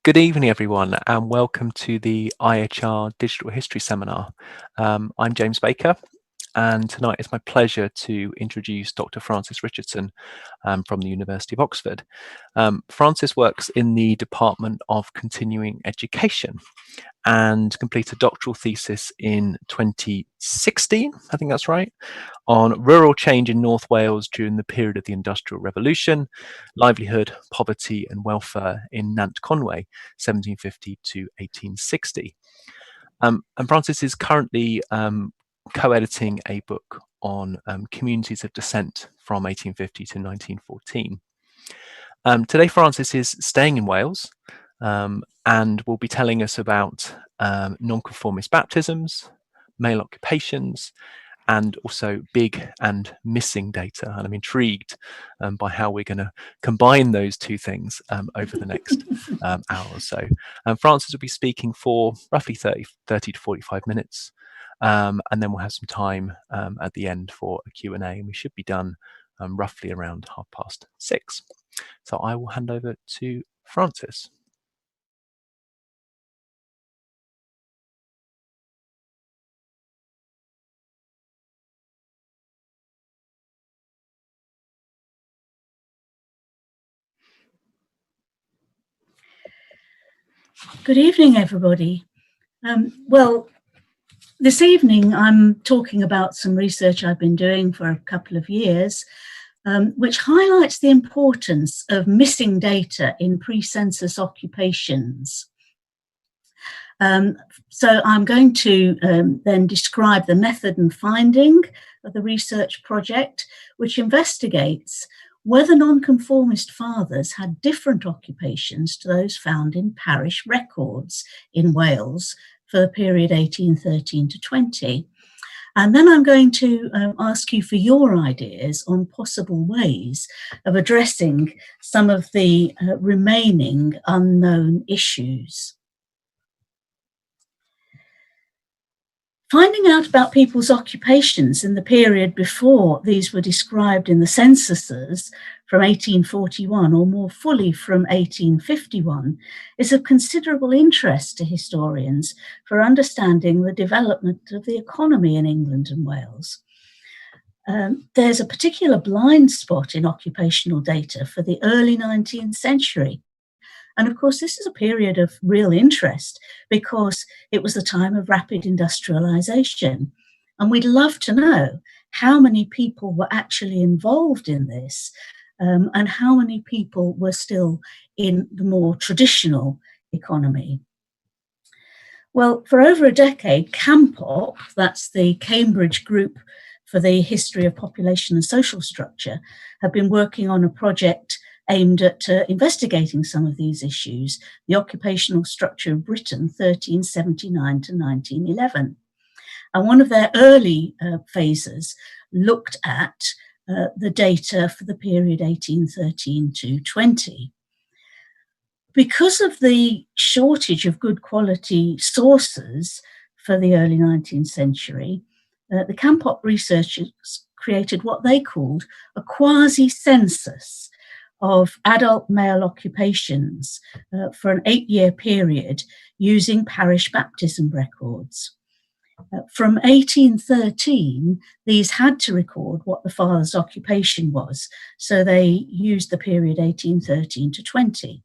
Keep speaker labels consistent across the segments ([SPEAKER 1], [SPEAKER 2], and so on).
[SPEAKER 1] Good evening, everyone, and welcome to the IHR Digital History Seminar. I'm James Baker, and tonight it's my pleasure to introduce Dr. Francis Richardson from the University of Oxford. Francis works in the Department of Continuing Education and completed a doctoral thesis in 2016, I think that's right, on rural change in North Wales during the period of the Industrial Revolution, livelihood, poverty and welfare in Nantconwy, 1750 to 1860. And Francis is currently co-editing a book on communities of descent from 1850 to 1914. Today, Francis is staying in Wales and will be telling us about nonconformist baptisms, male occupations, and also big and missing data. And I'm intrigued by how we're going to combine those two things over the next hour or so. Francis will be speaking for roughly 30 to 45 minutes. And then we'll have some time at the end for a Q&A, and we should be done roughly around 6:30. So I will hand over to Francis.
[SPEAKER 2] Good evening, everybody. Well, this evening I'm talking about some research I've been doing for a couple of years, which highlights the importance of missing data in pre-census occupations. So I'm going to then describe the method and finding of the research project, which investigates whether nonconformist fathers had different occupations to those found in parish records in Wales for the period 1813 to 20. And then I'm going to ask you for your ideas on possible ways of addressing some of the remaining unknown issues. Finding out about people's occupations in the period before these were described in the censuses from 1841 or more fully from 1851 is of considerable interest to historians for understanding the development of the economy in England and Wales. There's a particular blind spot in occupational data for the early 19th century. And of course, this is a period of real interest because it was the time of rapid industrialization. And we'd love to know how many people were actually involved in this and how many people were still in the more traditional economy. Well, for over a decade, CAMPOP, that's the Cambridge Group for the History of Population and Social Structure, have been working on a project aimed at investigating some of these issues, the occupational structure of Britain, 1379 to 1911. And one of their early phases looked at the data for the period 1813 to 20. Because of the shortage of good quality sources for the early 19th century, the CAMPOP researchers created what they called a quasi-census of adult male occupations for an 8-year period using parish baptism records. From 1813, these had to record what the father's occupation was, so they used the period 1813 to 20.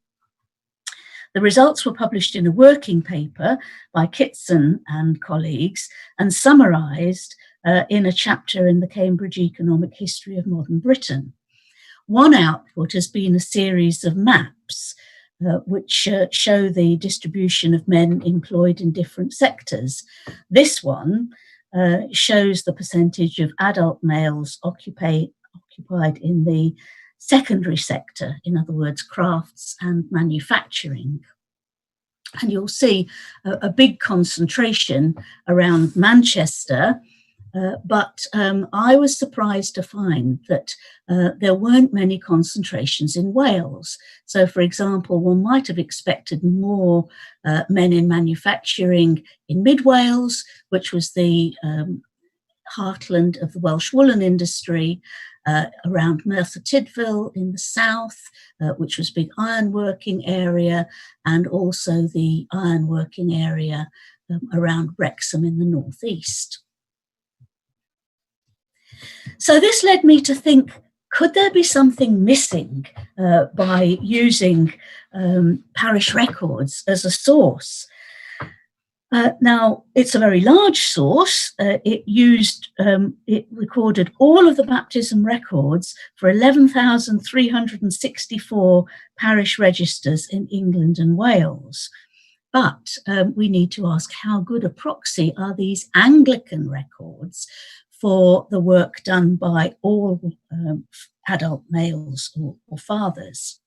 [SPEAKER 2] The results were published in a working paper by Kitson and colleagues and summarised in a chapter in the Cambridge Economic History of Modern Britain. One output has been a series of maps which show the distribution of men employed in different sectors. This one shows the percentage of adult males occupied in the secondary sector, in other words, crafts and manufacturing. And you'll see a big concentration around Manchester, but I was surprised to find that there weren't many concentrations in Wales. So, for example, one might have expected more men in manufacturing in Mid Wales, which was the heartland of the Welsh woolen industry, around Merthyr Tydfil in the south, which was a big ironworking area, and also the ironworking area around Wrexham in the northeast. So this led me to think, could there be something missing by using parish records as a source? Now, it's a very large source. It recorded all of the baptism records for 11,364 parish registers in England and Wales. But we need to ask, how good a proxy are these Anglican records for the work done by all adult males or fathers?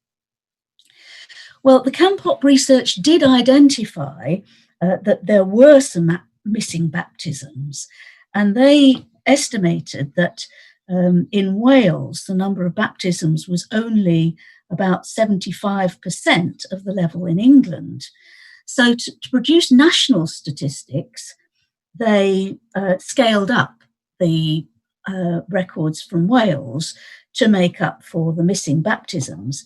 [SPEAKER 2] Well, the Campop research did identify that there were some missing baptisms, and they estimated that in Wales, the number of baptisms was only about 75% of the level in England. So to produce national statistics, they scaled up the records from Wales to make up for the missing baptisms.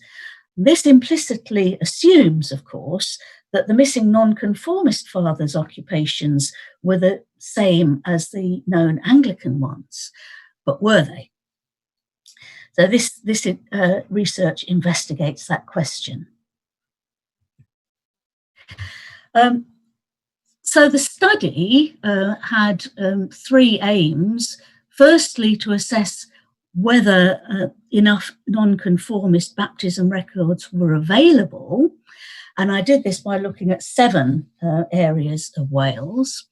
[SPEAKER 2] This implicitly assumes, of course, that the missing nonconformist fathers' occupations were the same as the known Anglican ones, but were they? So this research investigates that question. So the study had three aims. Firstly, to assess whether enough nonconformist baptism records were available. And I did this by looking at 7 areas of Wales.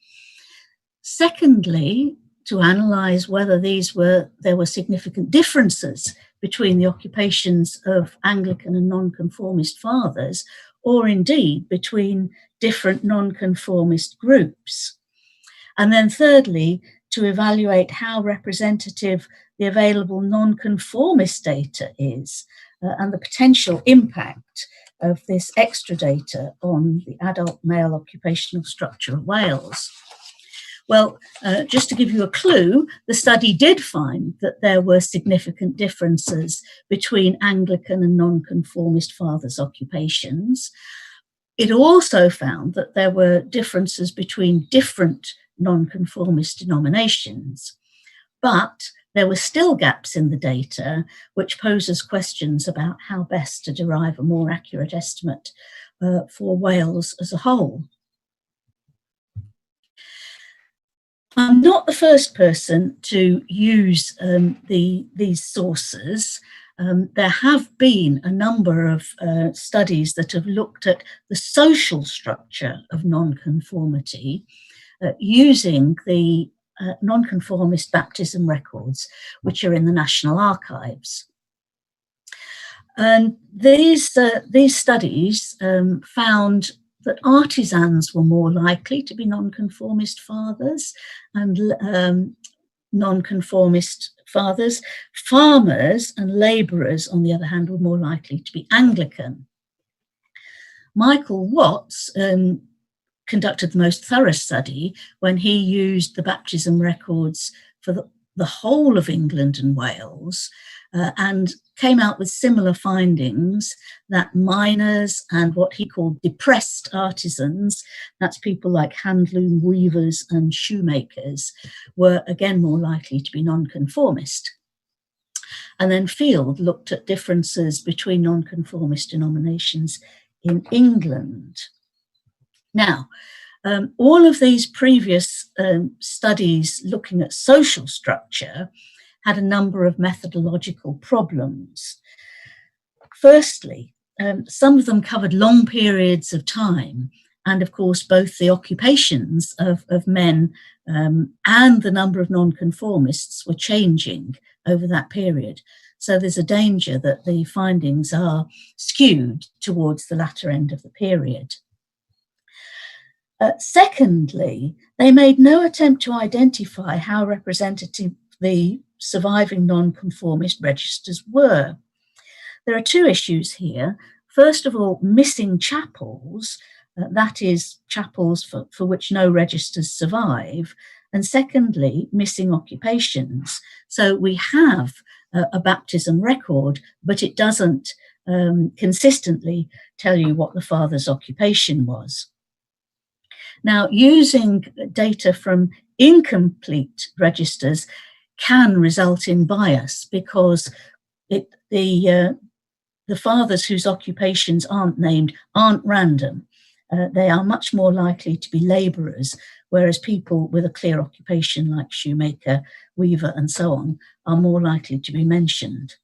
[SPEAKER 2] Secondly, to analyse whether there were significant differences between the occupations of Anglican and nonconformist fathers, or indeed between different nonconformist groups. And then thirdly, to evaluate how representative the available nonconformist data is and the potential impact of this extra data on the adult male occupational structure of Wales. Well, just to give you a clue, the study did find that there were significant differences between Anglican and nonconformist fathers' occupations. It also found that there were differences between different nonconformist denominations, but there were still gaps in the data, which poses questions about how best to derive a more accurate estimate for Wales as a whole. I'm not the first person to use these sources. There have been a number of studies that have looked at the social structure of nonconformity using the nonconformist baptism records, which are in the National Archives. And these studies found that artisans were more likely to be nonconformist fathers and nonconformist fathers. Farmers and labourers, on the other hand, were more likely to be Anglican. Michael Watts conducted the most thorough study when he used the baptism records for the whole of England and Wales and came out with similar findings that miners and what he called depressed artisans, that's people like handloom weavers and shoemakers, were again more likely to be nonconformist. And then Field looked at differences between nonconformist denominations in England. Now, all of these previous studies looking at social structure had a number of methodological problems. Firstly, some of them covered long periods of time, and of course both the occupations of men and the number of nonconformists were changing over that period. So there's a danger that the findings are skewed towards the latter end of the period. Secondly, they made no attempt to identify how representative the surviving nonconformist registers were. There are 2 issues here. First of all, missing chapels, that is, chapels for which no registers survive, and secondly, missing occupations. So we have a baptism record, but it doesn't consistently tell you what the father's occupation was. Now, using data from incomplete registers can result in bias because the fathers whose occupations aren't named aren't random. They are much more likely to be labourers, whereas people with a clear occupation like shoemaker, weaver, and so on are more likely to be mentioned.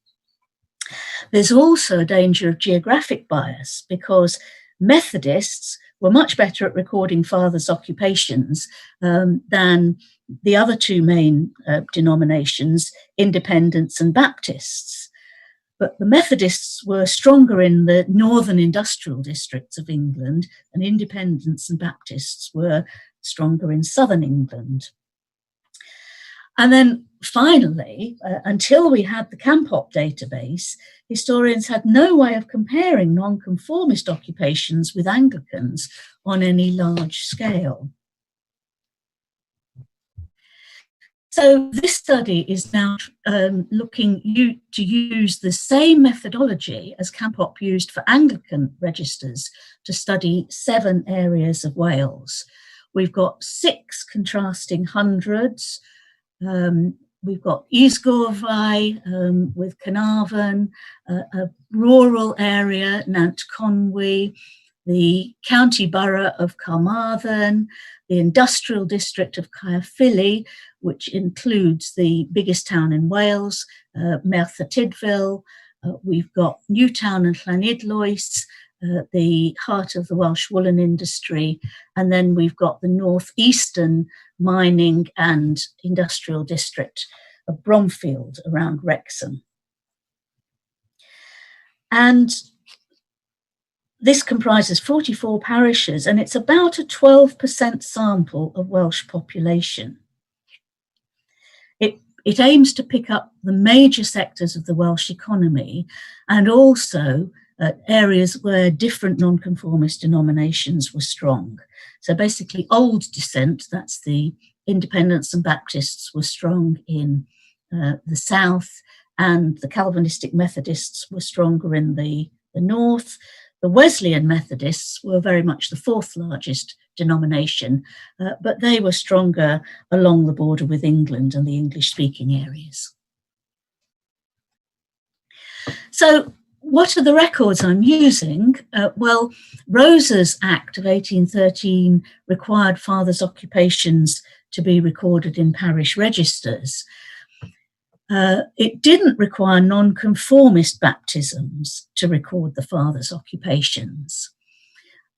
[SPEAKER 2] There's also a danger of geographic bias because Methodists were much better at recording fathers' occupations than the other two main denominations, Independents and Baptists. But the Methodists were stronger in the northern industrial districts of England, and Independents and Baptists were stronger in southern England. And then finally, until we had the Campop database, historians had no way of comparing nonconformist occupations with Anglicans on any large scale. So this study is now looking to use the same methodology as Campop used for Anglican registers to study 7 areas of Wales. We've got 6 contrasting hundreds. We've got Useable with Carnarvon, a rural area, Nantconwy, the county borough of Carmarthen, the industrial district of Caerphilly, which includes the biggest town in Wales, Merthyr Tydfil. We've got Newtown and Llanidloes, the heart of the Welsh woolen industry, and then we've got the northeastern mining and industrial district of Bromfield around Wrexham. And this comprises 44 parishes, and it's about a 12% sample of Welsh population. It aims to pick up the major sectors of the Welsh economy and also areas where different nonconformist denominations were strong. So basically old descent, that's the Independents and Baptists, were strong in the south, and the Calvinistic Methodists were stronger in the north. The Wesleyan Methodists were very much the 4th largest denomination, but they were stronger along the border with England and the English-speaking areas. So what are the records I'm using? Well, Rosa's Act of 1813 required fathers' occupations to be recorded in parish registers. It didn't require nonconformist baptisms to record the fathers' occupations.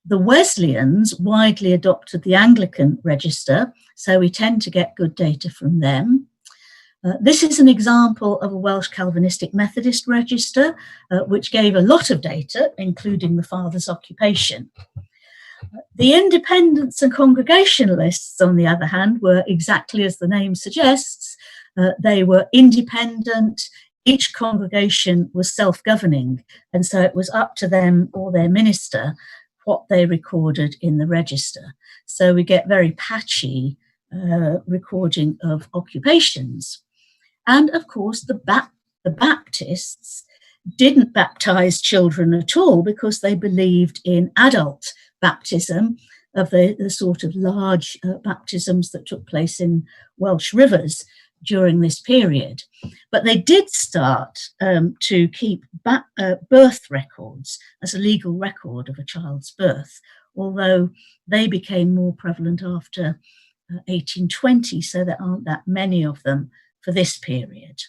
[SPEAKER 2] The Wesleyans widely adopted the Anglican register, so we tend to get good data from them. This is an example of a Welsh Calvinistic Methodist register, which gave a lot of data, including the father's occupation. The Independents and Congregationalists, on the other hand, were exactly as the name suggests. They were independent. Each congregation was self-governing, and so it was up to them or their minister what they recorded in the register. So we get very patchy recording of occupations. And of course, the Baptists didn't baptize children at all because they believed in adult baptism, of the sort of large baptisms that took place in Welsh rivers during this period. But they did start to keep birth records as a legal record of a child's birth, although they became more prevalent after 1820, so there aren't that many of them for this period.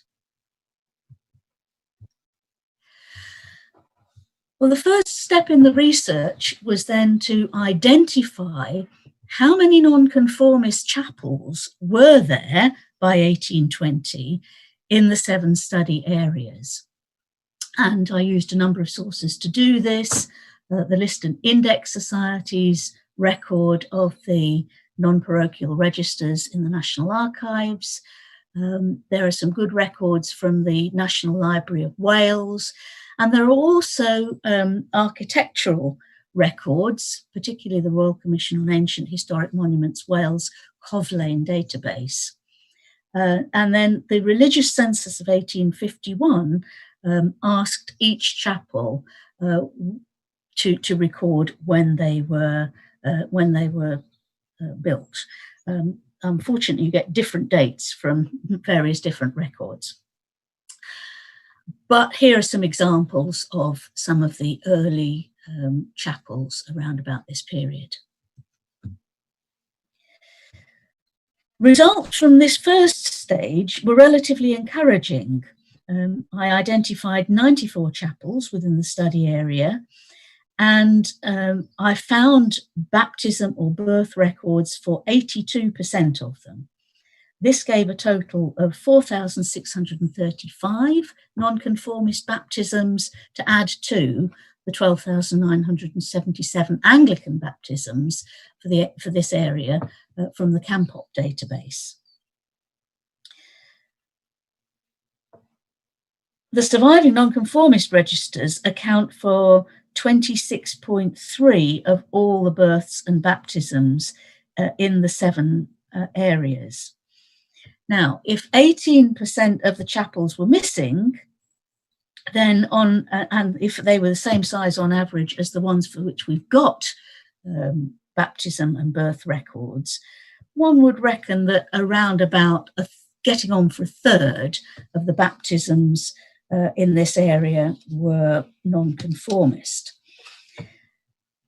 [SPEAKER 2] Well, the first step in the research was then to identify how many nonconformist chapels were there by 1820 in the 7 study areas. And I used a number of sources to do this. The List and Index Society's record of the non-parochial registers in the National Archives. There are some good records from the National Library of Wales. And there are also architectural records, particularly the Royal Commission on Ancient Historic Monuments Wales Covlane database. And then the religious census of 1851 asked each chapel to record when they were built. Unfortunately, you get different dates from various different records. But here are some examples of some of the early chapels around about this period. Results from this first stage were relatively encouraging. I identified 94 chapels within the study area, and I found baptism or birth records for 82% of them. This gave a total of 4,635 nonconformist baptisms to add to the 12,977 Anglican baptisms for this area from the Campop database. The surviving nonconformist registers account for 26.3 of all the births and baptisms in the 7 areas. Now, if 18% of the chapels were missing, then and if they were the same size on average as the ones for which we've got baptism and birth records, one would reckon that around about getting on for a third of the baptisms in this area were nonconformist.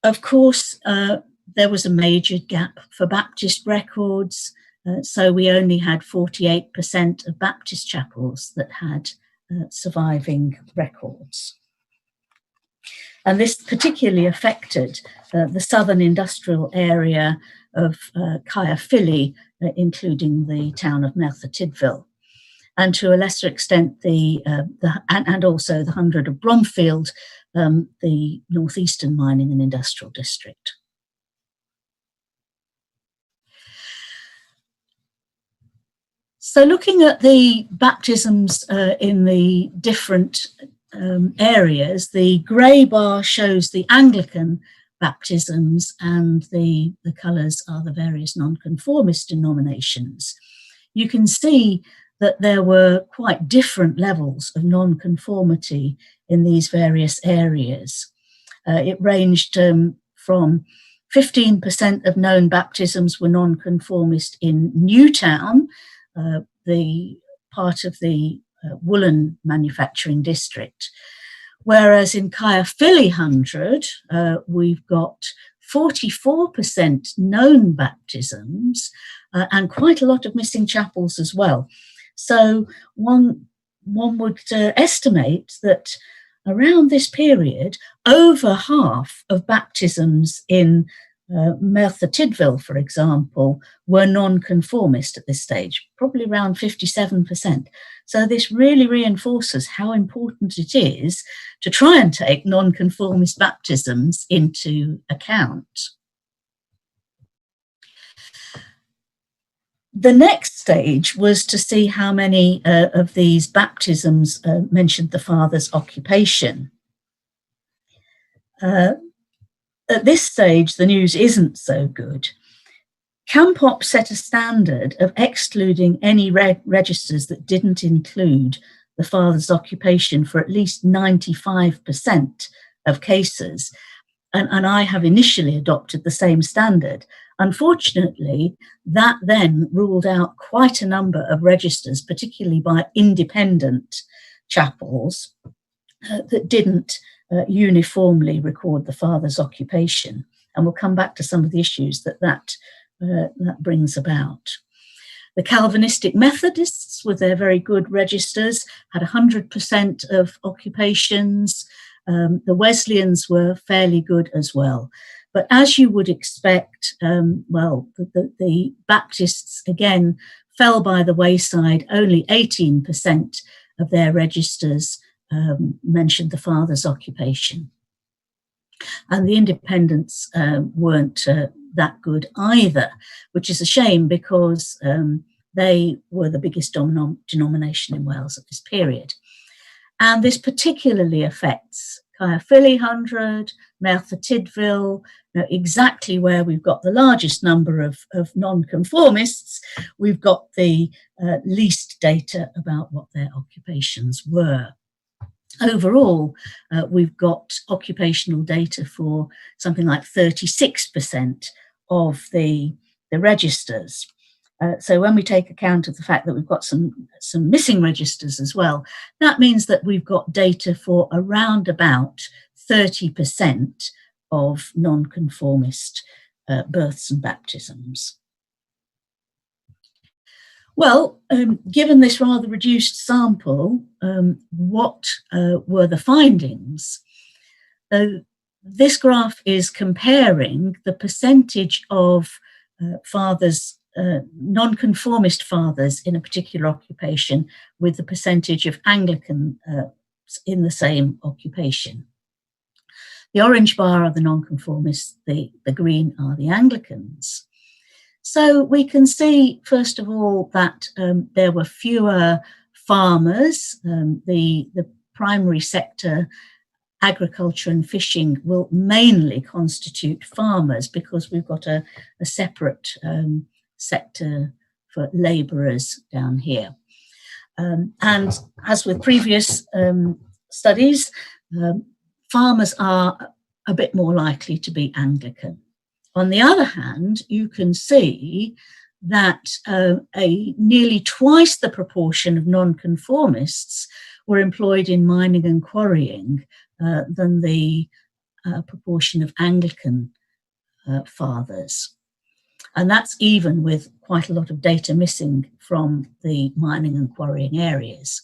[SPEAKER 2] Of course, there was a major gap for Baptist records, so we only had 48% of Baptist chapels that had surviving records. And this particularly affected the southern industrial area of Caerphilly, including the town of Merthyr Tydfil, and to a lesser extent and also the hundred of Bromfield, the northeastern mining and industrial district. So looking at the baptisms in the different areas, the grey bar shows the Anglican baptisms and the colours are the various nonconformist denominations. You can see that there were quite different levels of nonconformity in these various areas. It ranged from 15% of known baptisms were nonconformist in Newtown, the part of the woolen manufacturing district, whereas in Caerphilly 100, we've got 44% known baptisms and quite a lot of missing chapels as well. So one would estimate that around this period, over half of baptisms in Merthyr Tydfil, for example, were nonconformist at this stage, probably around 57%. So this really reinforces how important it is to try and take nonconformist baptisms into account. The next stage was to see how many of these baptisms mentioned the father's occupation. At this stage, the news isn't so good. Campop set a standard of excluding any registers that didn't include the father's occupation for at least 95% of cases. And I have initially adopted the same standard. Unfortunately, that then ruled out quite a number of registers, particularly by independent chapels, that didn't uniformly record the father's occupation. And we'll come back to some of the issues that brings about. The Calvinistic Methodists, with their very good registers, had 100% of occupations. The Wesleyans were fairly good as well. But as you would expect, the Baptists, again, fell by the wayside. Only 18% of their registers mentioned the father's occupation. And the independents weren't that good either, which is a shame because they were the biggest denomination in Wales at this period. And this particularly affects Caerphilly 100, Merthyr Tydfil, exactly where we've got the largest number of nonconformists, we've got the least data about what their occupations were. Overall, we've got occupational data for something like 36% of the registers. So when we take account of the fact that we've got some missing registers as well, that means that we've got data for around about 30% of nonconformist births and baptisms. Well, given this rather reduced sample, what were the findings? This graph is comparing the percentage of fathers, nonconformist fathers in a particular occupation with the percentage of Anglican in the same occupation. The orange bar are the nonconformists, the green are the Anglicans. So we can see, first of all, that there were fewer farmers. The primary sector, agriculture and fishing, will mainly constitute farmers because we've got a separate sector for labourers down here. And as with previous studies, farmers are a bit more likely to be Anglican. On the other hand, you can see that nearly twice the proportion of nonconformists were employed in mining and quarrying than the proportion of Anglican fathers. And that's even with quite a lot of data missing from the mining and quarrying areas.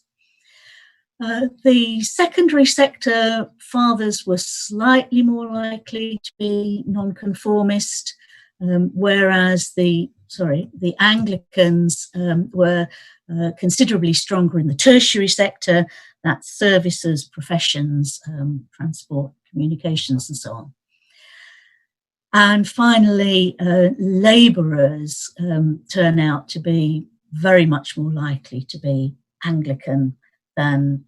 [SPEAKER 2] The secondary sector fathers were slightly more likely to be nonconformist, whereas the Anglicans were considerably stronger in the tertiary sector, that's services, professions, transport, communications, and so on. And finally, labourers turn out to be very much more likely to be Anglican than,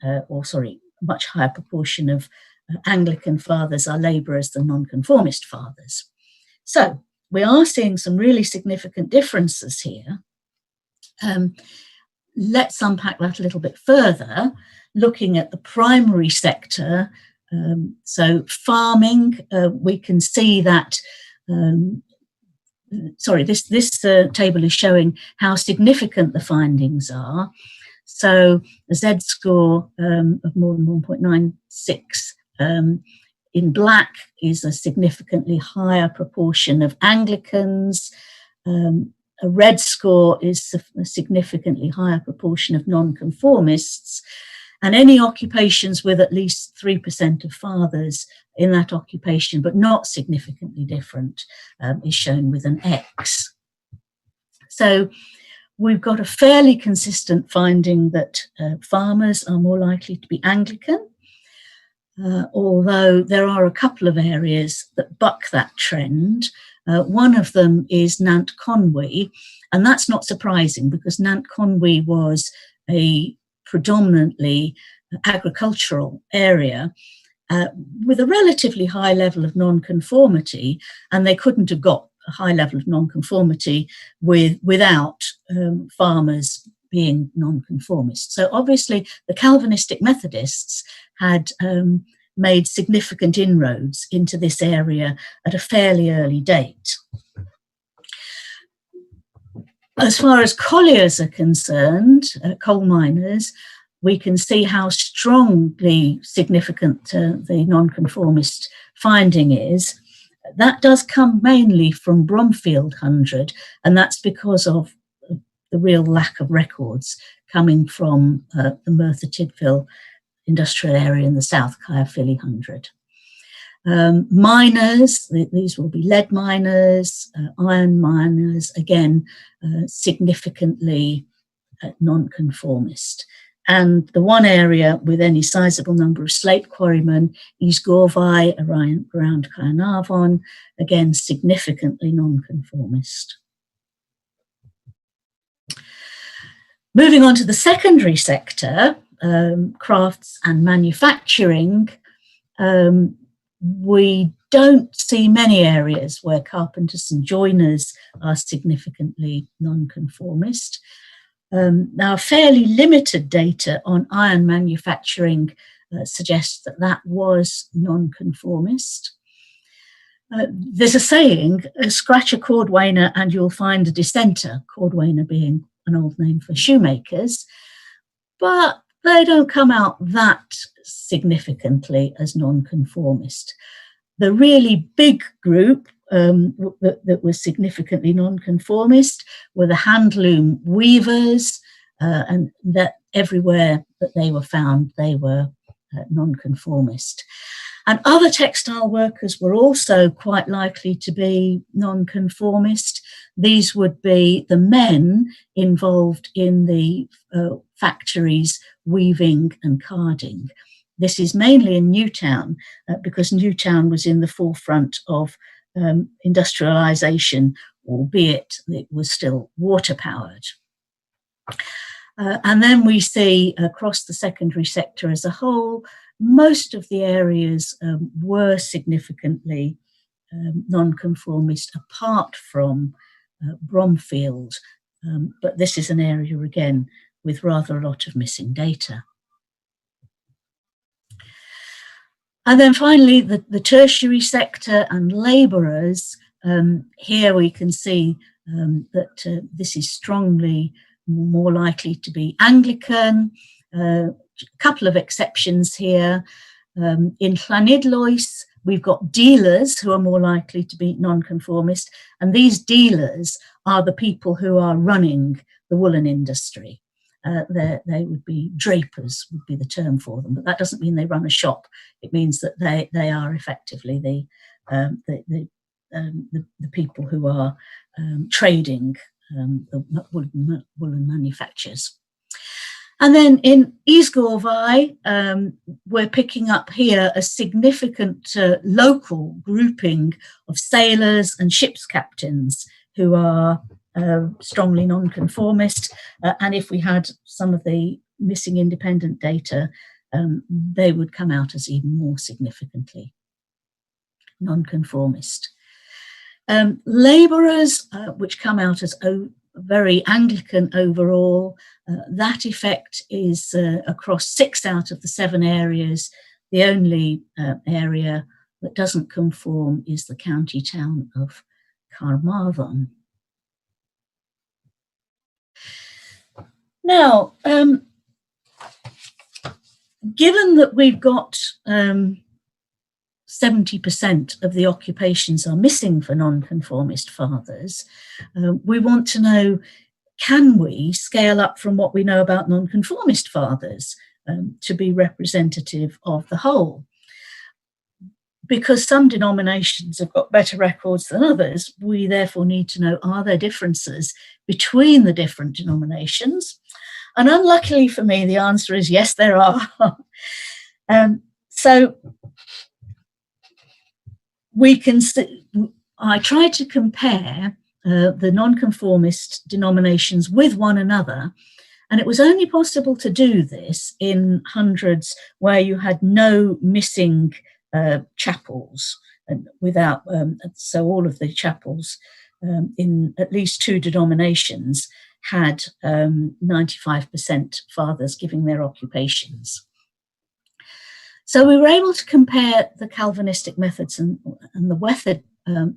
[SPEAKER 2] much higher proportion of Anglican fathers are labourers than nonconformist fathers. So we are seeing some really significant differences here. Let's unpack that a little bit further, looking at the primary sector. So farming, we can see that, this table is showing how significant the findings are. So a Z-score of more than 1.96 in black is a significantly higher proportion of Anglicans. A red score is a significantly higher proportion of nonconformists. And any occupations with at least 3% of fathers in that occupation, but not significantly different, is shown with an X. So we've got a fairly consistent finding that farmers are more likely to be Anglican, although there are a couple of areas that buck that trend. One of them is Nantconwy, and that's not surprising because Nantconwy was a predominantly agricultural area with a relatively high level of nonconformity, and they couldn't have got a high level of nonconformity without farmers being nonconformists. So obviously the Calvinistic Methodists had made significant inroads into this area at a fairly early date. As far as colliers are concerned, coal miners, we can see how strongly significant the nonconformist finding is. That does come mainly from Bromfield 100, and that's because of the real lack of records coming from the Merthyr Tydfil industrial area in the South Caerphilly 100. Miners, these will be lead miners, iron miners, again, significantly nonconformist. And the one area with any sizable number of slate quarrymen is Gorfai around Caernarfon, again, significantly nonconformist. Moving on to the secondary sector, crafts and manufacturing, we don't see many areas where carpenters and joiners are significantly nonconformist. Now, fairly limited data on iron manufacturing suggests that that was nonconformist. There's a saying, scratch a cordwainer and you'll find a dissenter, cordwainer being an old name for shoemakers, but they don't come out that significantly as nonconformist. The really big group that was significantly nonconformist were the handloom weavers, and that everywhere that they were found, they were nonconformist. And other textile workers were also quite likely to be nonconformist. These would be the men involved in the factories weaving and carding. This is mainly in Newtown, because Newtown was in the forefront of industrialisation, albeit it was still water-powered. And then we see across the secondary sector as a whole, most of the areas were significantly nonconformist, apart from Bromfield. But this is an area, again, with rather a lot of missing data. And then finally, the tertiary sector and labourers. Here we can see that this is strongly more likely to be Anglican. A couple of exceptions here. In Llanidloes, we've got dealers who are more likely to be nonconformist, and these dealers are the people who are running the woolen industry. They would be drapers, would be the term for them, but that doesn't mean they run a shop. It means that they are effectively the people who are trading the woolen manufactures. And then in Ysgorfau, we're picking up here a significant local grouping of sailors and ship's captains who are strongly nonconformist. And if we had some of the missing independent data, they would come out as even more significantly nonconformist. Labourers, which come out as very Anglican overall, that effect is across 6 out of the 7 areas. The only area that doesn't conform is the county town of Carmarthen. Now, given that we've got 70% of the occupations are missing for nonconformist fathers, we want to know, can we scale up from what we know about nonconformist fathers to be representative of the whole? Because some denominations have got better records than others, we therefore need to know, are there differences between the different denominations? And unluckily for me, the answer is yes, there are. So we can see, I tried to compare the nonconformist denominations with one another, and it was only possible to do this in hundreds where you had no missing chapels, and without so all of the chapels in at least 2 denominations had 95% fathers giving their occupations. So we were able to compare the Calvinistic methods and the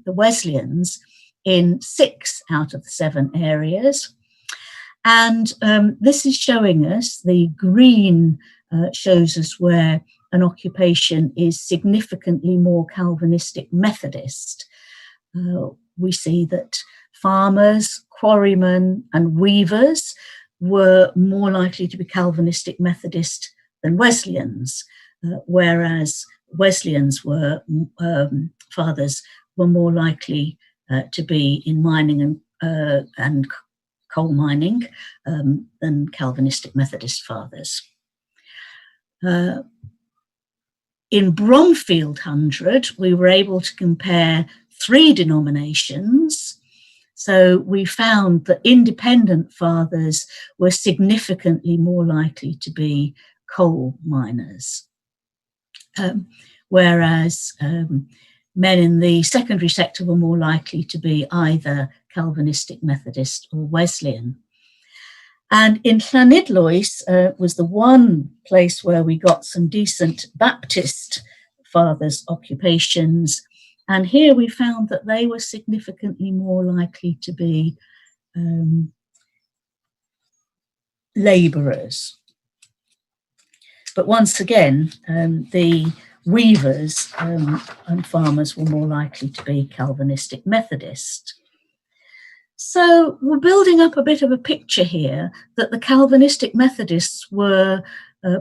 [SPEAKER 2] Wesleyans in 6 out of the 7 areas. And this is showing us, the green shows us where an occupation is significantly more Calvinistic Methodist. We see that farmers, quarrymen and weavers were more likely to be Calvinistic Methodist than Wesleyans, whereas Wesleyans were fathers were more likely to be in mining and coal mining than Calvinistic Methodist fathers. In Bromfield 100, we were able to compare 3 denominations. So we found that independent fathers were significantly more likely to be coal miners, whereas men in the secondary sector were more likely to be either Calvinistic, Methodist or Wesleyan. And in Llanidloes was the one place where we got some decent Baptist fathers' occupations. And here we found that they were significantly more likely to be labourers. But once again, the weavers and farmers were more likely to be Calvinistic Methodist. So we're building up a bit of a picture here that the Calvinistic Methodists were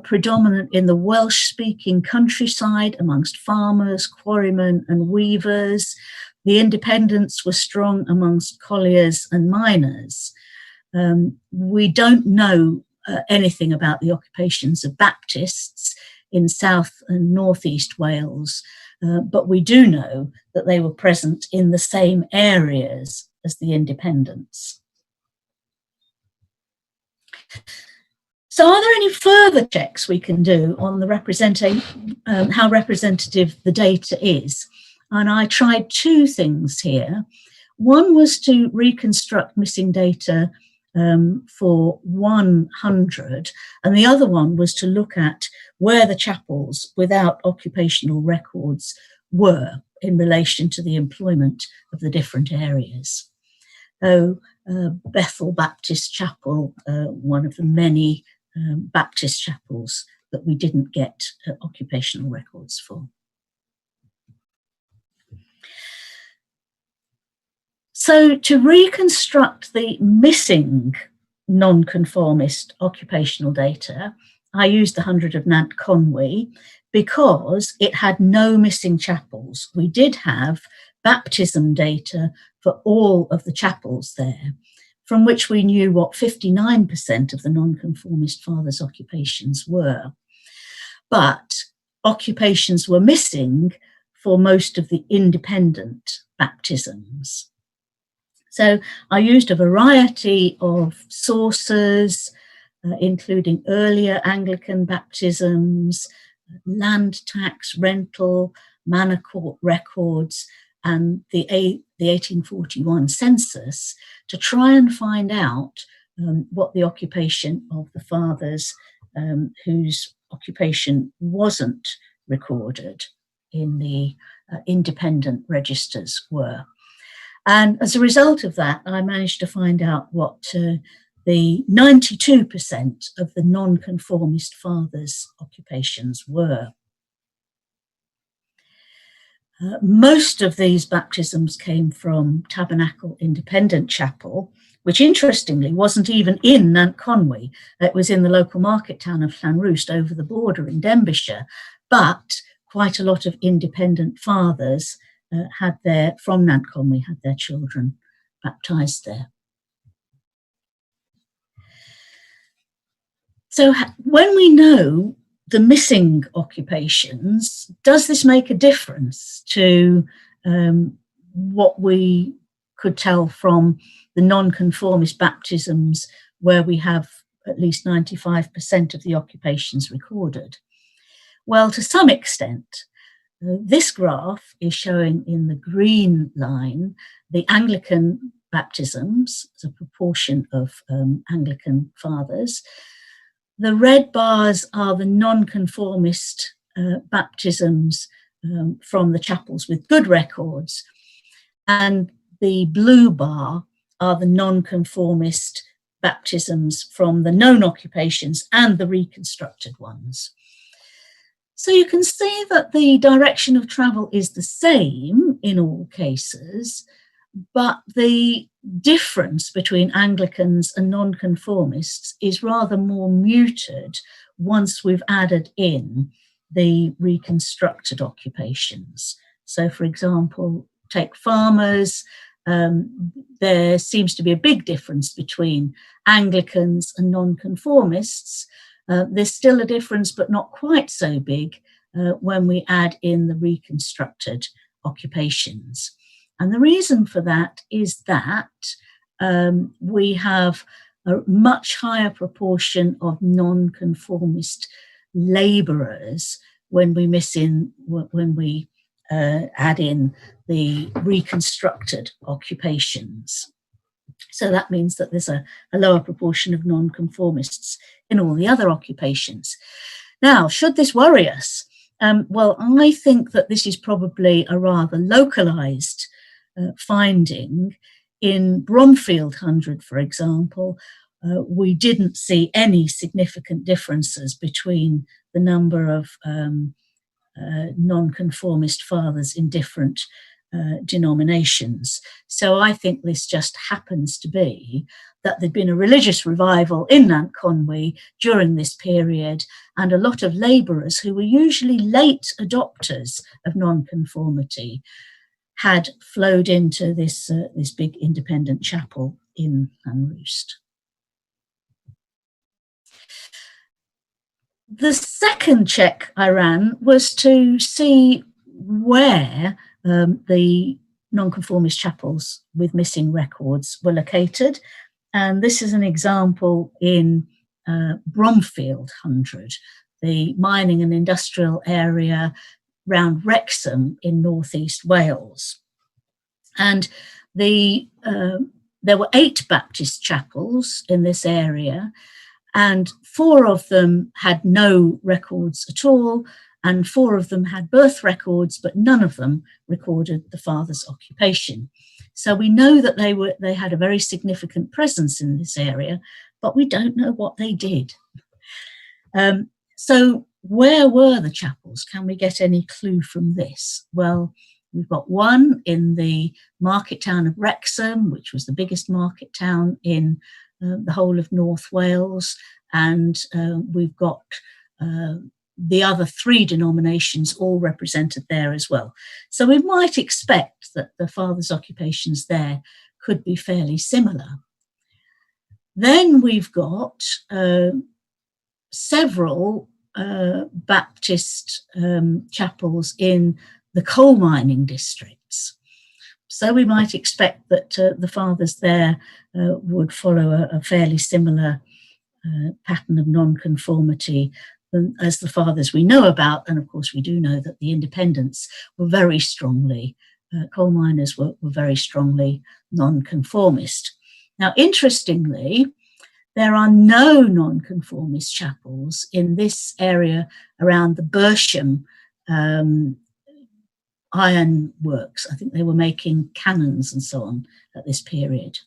[SPEAKER 2] predominant in the Welsh-speaking countryside amongst farmers, quarrymen and weavers. The Independents were strong amongst colliers and miners. We don't know anything about the occupations of Baptists in South and Northeast Wales, but we do know that they were present in the same areas as the Independents. So are there any further checks we can do on the how representative the data is? And I tried two things here. One was to reconstruct missing data for 100, and the other one was to look at where the chapels without occupational records were in relation to the employment of the different areas. So Bethel Baptist Chapel, one of the many Baptist chapels that we didn't get occupational records for. So to reconstruct the missing nonconformist occupational data, I used the 100 of Nantconwy because it had no missing chapels. We did have baptism data for all of the chapels there, from which we knew what 59% of the nonconformist fathers' occupations were. But occupations were missing for most of the independent baptisms. So I used a variety of sources, including earlier Anglican baptisms, land tax, rental, manor court records, and the 1841 census to try and find out what the occupation of the fathers whose occupation wasn't recorded in the independent registers were. And as a result of that, I managed to find out what the 92% of the nonconformist fathers' occupations were. Most of these baptisms came from Tabernacle Independent Chapel, which interestingly wasn't even in Nantconwy. It was in the local market town of Llanrwst over the border in Denbighshire, but quite a lot of independent fathers from Nantconwy had their children baptised there. So when we know the missing occupations, does this make a difference to what we could tell from the nonconformist baptisms where we have at least 95% of the occupations recorded? Well, to some extent. This graph is showing in the green line the Anglican baptisms as a proportion of Anglican fathers. The red bars are the nonconformist baptisms from the chapels with good records, and the blue bar are the nonconformist baptisms from the known occupations and the reconstructed ones. So you can see that the direction of travel is the same in all cases, but the difference between Anglicans and nonconformists is rather more muted once we've added in the reconstructed occupations. So, for example, take farmers. There seems to be a big difference between Anglicans and nonconformists. There's still a difference, but not quite so big when we add in the reconstructed occupations. And the reason for that is that we have a much higher proportion of nonconformist labourers when we add in the reconstructed occupations. So that means that there's a lower proportion of nonconformists in all the other occupations. Now, should this worry us? Well, I think that this is probably a rather localised finding. In Bromfield 100, for example, we didn't see any significant differences between the number of nonconformist fathers in different denominations. So I think this just happens to be that there'd been a religious revival in Nantconwy during this period, and a lot of labourers who were usually late adopters of nonconformity had flowed into this big independent chapel in Llanrwst. The second check I ran was to see where the nonconformist chapels with missing records were located. And this is an example in Bromfield 100, the mining and industrial area round Wrexham in northeast Wales. And there were 8 Baptist chapels in this area, and 4 of them had no records at all, and 4 of them had birth records, but none of them recorded the father's occupation. So we know that they had a very significant presence in this area, but we don't know what they did. So where were the chapels? Can we get any clue from this? Well, we've got one in the market town of Wrexham, which was the biggest market town in the whole of North Wales, and we've got the other 3 denominations all represented there as well. So we might expect that the fathers' occupations there could be fairly similar. Then we've got several Baptist chapels in the coal mining districts. So we might expect that the fathers there would follow a fairly similar pattern of nonconformity as the fathers we know about. And of course, we do know that the independents were very strongly, coal miners were very strongly nonconformist. Now, interestingly, there are no nonconformist chapels in this area around the Bersham iron works. I think they were making cannons and so on at this period.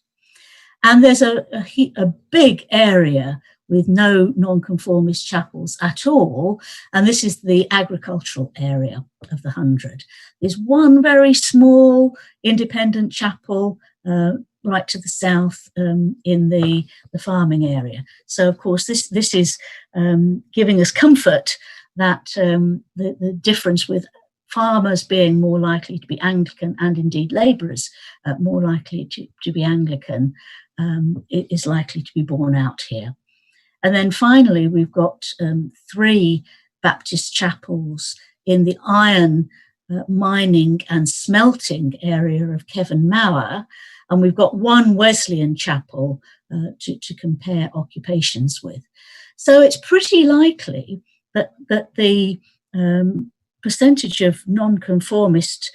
[SPEAKER 2] And there's a big area with no nonconformist chapels at all, and this is the agricultural area of the 100. There's one very small independent chapel right to the south in the farming area. So, of course, this is giving us comfort that the difference with farmers being more likely to be Anglican, and indeed labourers more likely to be Anglican, it is likely to be borne out here. And then finally, we've got 3 Baptist chapels in the iron mining and smelting area of Kevin-Mawr, and we've got 1 Wesleyan chapel to compare occupations with. So it's pretty likely that the percentage of nonconformist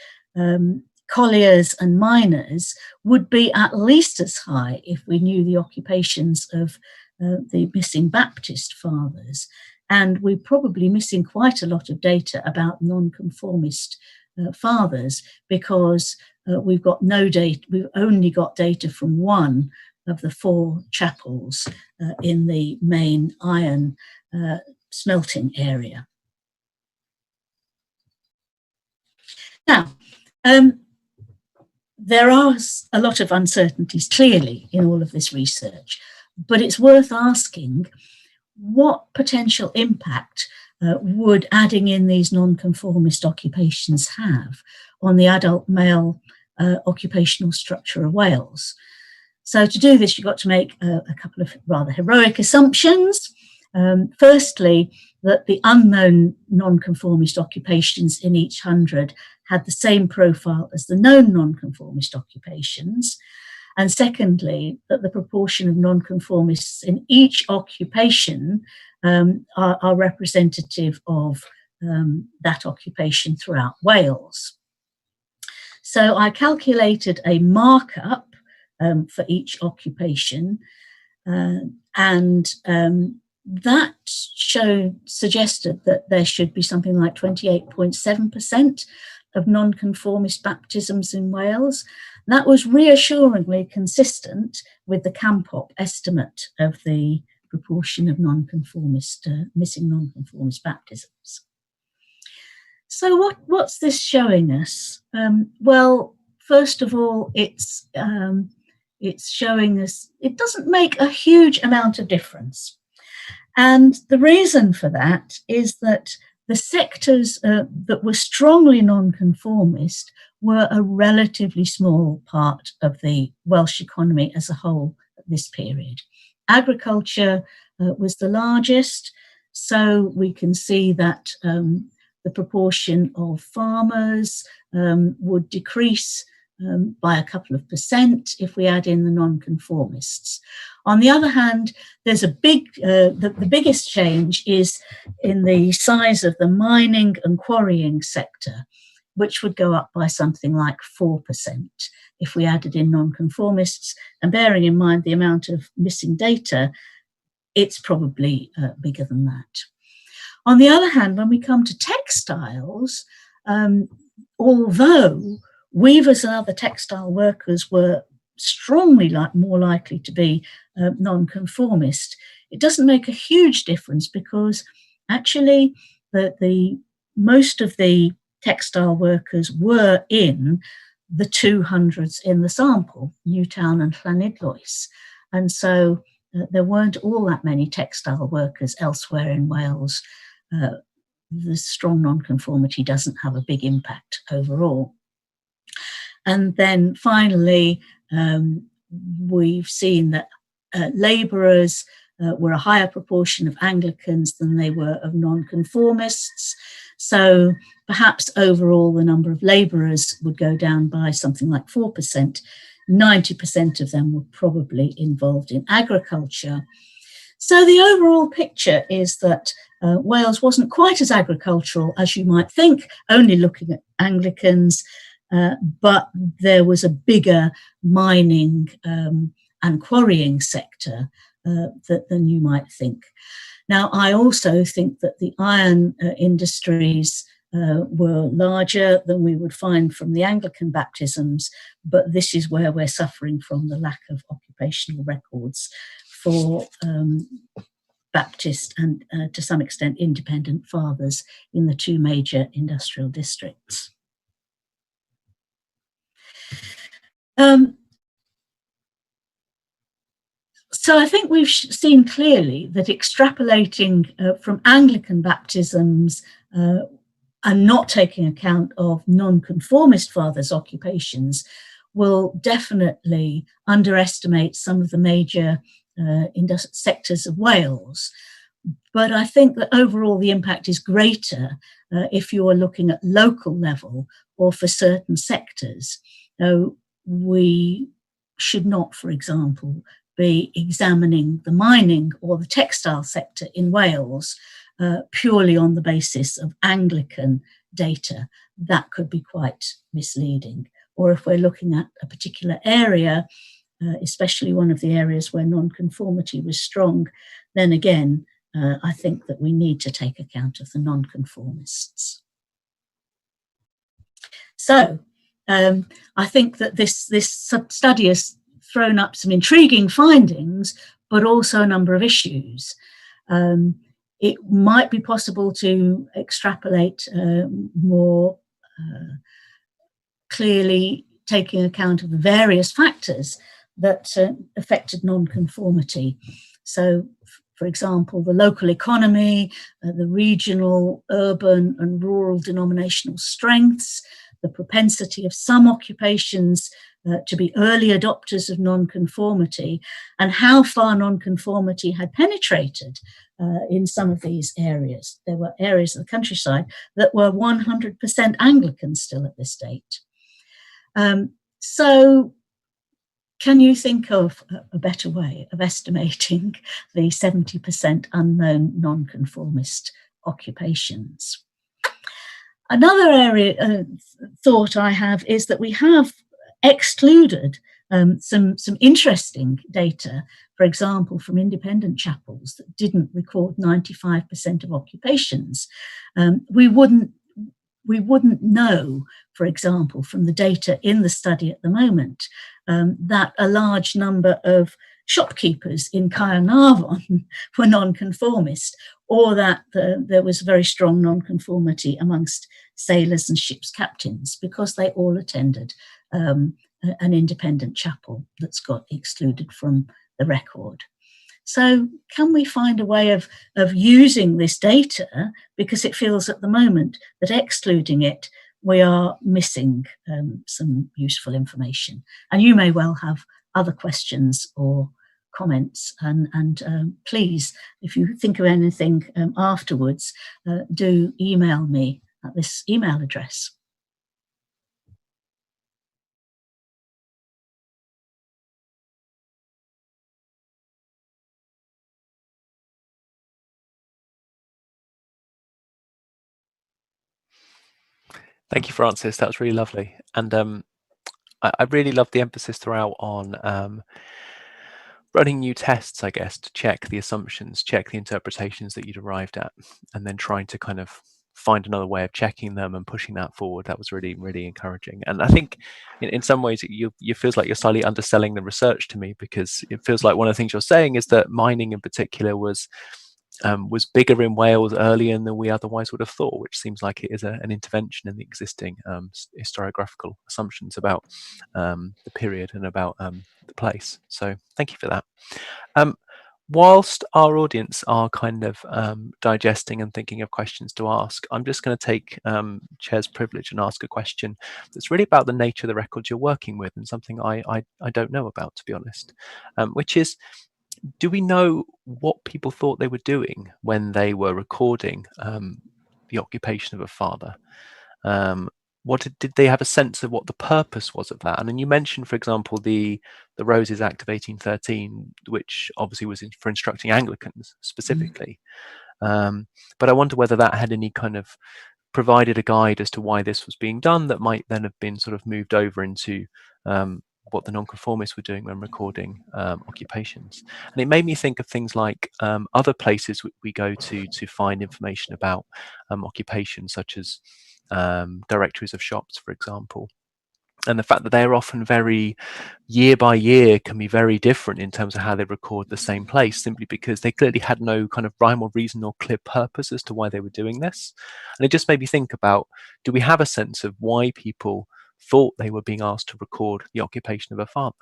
[SPEAKER 2] colliers and miners would be at least as high if we knew the occupations of the missing Baptist fathers. And we're probably missing quite a lot of data about nonconformist fathers, because we've got no data, we've only got data from 1 of the 4 chapels in the main iron smelting area. Now, there are a lot of uncertainties clearly in all of this research, but it's worth asking what potential impact would adding in these nonconformist occupations have on the adult male occupational structure of Wales. So to do this, you've got to make a couple of rather heroic assumptions. Firstly, that the unknown nonconformist occupations in each 100 had the same profile as the known nonconformist occupations. And secondly, that the proportion of nonconformists in each occupation are representative of that occupation throughout Wales. So I calculated a markup for each occupation, and that suggested that there should be something like 28.7% of nonconformist baptisms in Wales. That was reassuringly consistent with the Campop estimate of the proportion of missing nonconformist baptisms. So what's this showing us? Well, first of all, it's showing us it doesn't make a huge amount of difference. And the reason for that is that the sectors that were strongly nonconformist were a relatively small part of the Welsh economy as a whole at this period. Agriculture was the largest, so we can see that the proportion of farmers would decrease by a couple of percent if we add in the nonconformists. On the other hand, there's the biggest change is in the size of the mining and quarrying sector, which would go up by something like 4% if we added in nonconformists. And bearing in mind the amount of missing data, it's probably bigger than that. On the other hand, when we come to textiles, although weavers and other textile workers were strongly more likely to be nonconformist, it doesn't make a huge difference because actually most of the textile workers were in the 200s in the sample, Newtown and Llanidloes. And so there weren't all that many textile workers elsewhere in Wales. The strong nonconformity doesn't have a big impact overall. And then finally, we've seen that labourers were a higher proportion of Anglicans than they were of nonconformists. So perhaps overall the number of labourers would go down by something like 4%. 90% of them were probably involved in agriculture. So the overall picture is that Wales wasn't quite as agricultural as you might think, only looking at Anglicans, but there was a bigger mining and quarrying sector than you might think. Now, I also think that the iron industries were larger than we would find from the Anglican baptisms, but this is where we're suffering from the lack of occupational records for Baptist and to some extent independent fathers in the two major industrial districts. So I think we've seen clearly that extrapolating from Anglican baptisms and not taking account of nonconformist fathers' occupations will definitely underestimate some of the major sectors of Wales. But I think that overall the impact is greater if you are looking at local level or for certain sectors. We should not, for example, be examining the mining or the textile sector in Wales purely on the basis of Anglican data. That could be quite misleading. Or if we're looking at a particular area, especially one of the areas where nonconformity was strong, then again, I think that we need to take account of the nonconformists. So I think that this study has thrown up some intriguing findings, but also a number of issues. It might be possible to extrapolate more clearly, taking account of the various factors that affected nonconformity. So, for example, the local economy, the regional, urban and rural denominational strengths, the propensity of some occupations to be early adopters of nonconformity, and how far nonconformity had penetrated in some of these areas. There were areas of the countryside that were 100% Anglican still at this date. So can you think of a better way of estimating the 70% unknown nonconformist occupations? Another area thought I have is that we have excluded some interesting data, for example, from independent chapels that didn't record 95% of occupations. We wouldn't know, for example, from the data in the study at the moment, that a large number of shopkeepers in Caernarfon were nonconformist, or that there was very strong nonconformity amongst sailors and ship's captains, because they all attended an independent chapel that's got excluded from the record. So can we find a way of using this data, because it feels at the moment that excluding it, we are missing some useful information. And you may well have other questions or comments, and please, if you think of anything afterwards, do email me at this email address.
[SPEAKER 1] Thank you, Francis. That was really lovely. And I really love the emphasis throughout on running new tests, I guess, to check the assumptions, check the interpretations that you'd arrived at, and then trying to kind of find another way of checking them and pushing that forward. That was really, really encouraging. And I think in some ways you feels like you're slightly underselling the research to me, because it feels like one of the things you're saying is that mining in particular was bigger in Wales earlier than we otherwise would have thought, which seems like it is an intervention in the existing historiographical assumptions about the period and about the place. So thank you for that. Whilst our audience are kind of digesting and thinking of questions to ask, I'm just going to take Chair's privilege and ask a question that's really about the nature of the records you're working with, and something I don't know about, to be honest, which is, do we know what people thought they were doing when they were recording the occupation of a father? Did they have a sense of what the purpose was of that? And then you mentioned, for example, the Roses Act of 1813, which obviously was for instructing Anglicans specifically. But I wonder whether that had any kind of provided a guide as to why this was being done that might then have been sort of moved over into what the nonconformists were doing when recording occupations. And it made me think of things like other places we go to find information about occupations, such as directories of shops, for example. And the fact that they're often very year by year can be very different in terms of how they record the same place, simply because they clearly had no kind of rhyme or reason or clear purpose as to why they were doing this. And it just made me think about, do we have a sense of why people thought they were being asked to record the occupation of a father?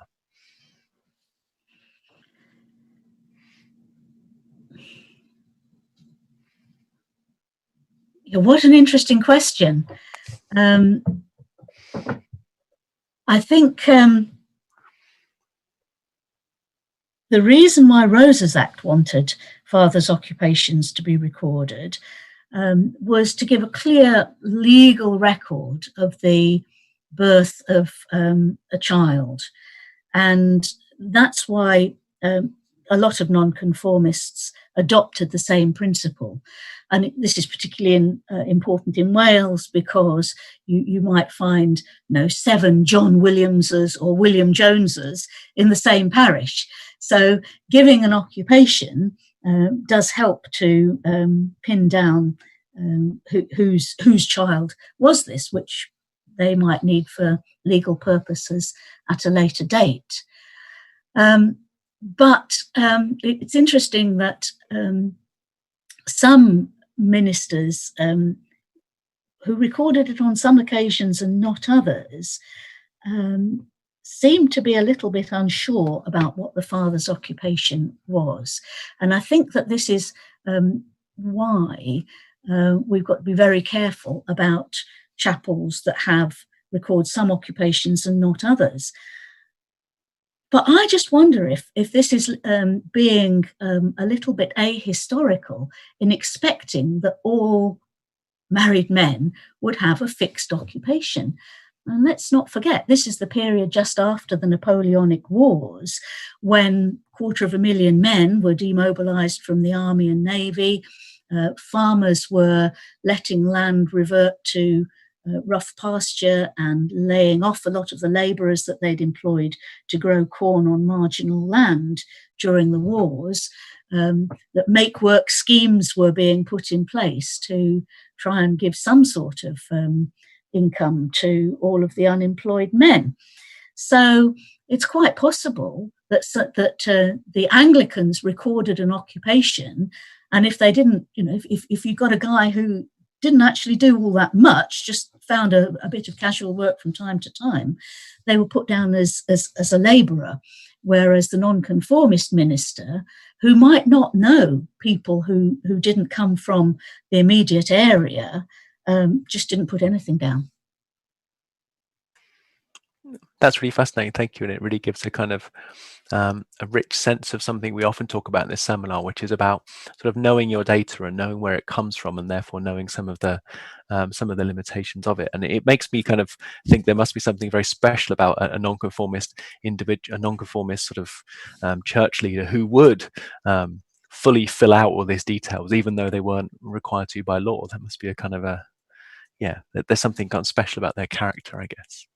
[SPEAKER 2] Yeah, what an interesting question. I think the reason why Roses Act wanted fathers' occupations to be recorded was to give a clear legal record of the birth of a child. And that's why a lot of nonconformists adopted the same principle. And this is particularly important in Wales, because you might find 7 John Williamses or William Joneses in the same parish. So giving an occupation does help to pin down whose child was this, which they might need for legal purposes at a later date. But it's interesting that some ministers who recorded it on some occasions and not others seemed to be a little bit unsure about what the father's occupation was. And I think that this is why we've got to be very careful about chapels that record some occupations and not others. But I just wonder if this is being a little bit ahistorical in expecting that all married men would have a fixed occupation. And let's not forget, this is the period just after the Napoleonic Wars, when 250,000 men were demobilized from the army and navy. farmers were letting land revert to rough pasture and laying off a lot of the labourers that they'd employed to grow corn on marginal land during the wars, that make-work schemes were being put in place to try and give some sort of income to all of the unemployed men. So it's quite possible that the Anglicans recorded an occupation, and if they didn't, if you got a guy who didn't actually do all that much, just found a bit of casual work from time to time, they were put down as a labourer. Whereas the nonconformist minister, who might not know people who didn't come from the immediate area, just didn't put anything down.
[SPEAKER 1] That's really fascinating, thank you, and it really gives a kind of a rich sense of something we often talk about in this seminar, which is about sort of knowing your data and knowing where it comes from, and therefore knowing some of the limitations of it. And it makes me kind of think there must be something very special about a nonconformist individual, a nonconformist sort of church leader who would fully fill out all these details, even though they weren't required to by law. That must be a kind of there's something kind of special about their character, I guess.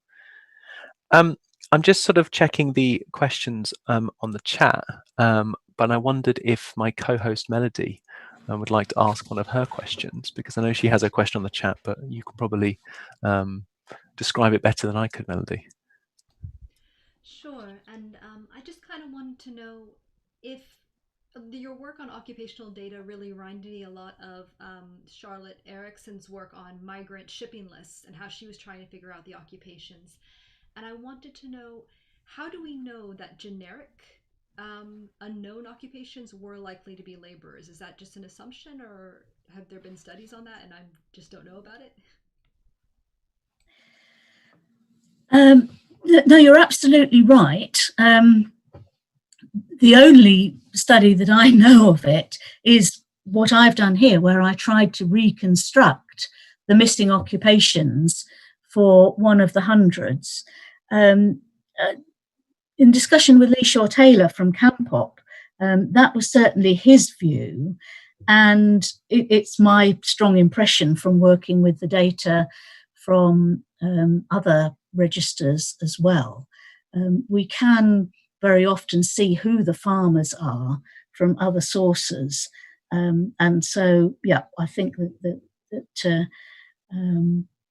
[SPEAKER 1] I'm just sort of checking the questions on the chat, but I wondered if my co-host Melody would like to ask one of her questions, because I know she has a question on the chat, but you can probably describe it better than I could, Melody.
[SPEAKER 3] Sure, and I just kind of wanted to know if your work on occupational data really reminded me a lot of Charlotte Erickson's work on migrant shipping lists and how she was trying to figure out the occupations. And I wanted to know, how do we know that generic unknown occupations were likely to be laborers? Is that just an assumption, or have there been studies on that and I just don't know about it?
[SPEAKER 2] No, you're absolutely right. The only study that I know of it is what I've done here, where I tried to reconstruct the missing occupations for one of the hundreds. In discussion with Lee Shaw Taylor from Campop, that was certainly his view, and it's my strong impression from working with the data from other registers as well. We can very often see who the farmers are from other sources, and so I think that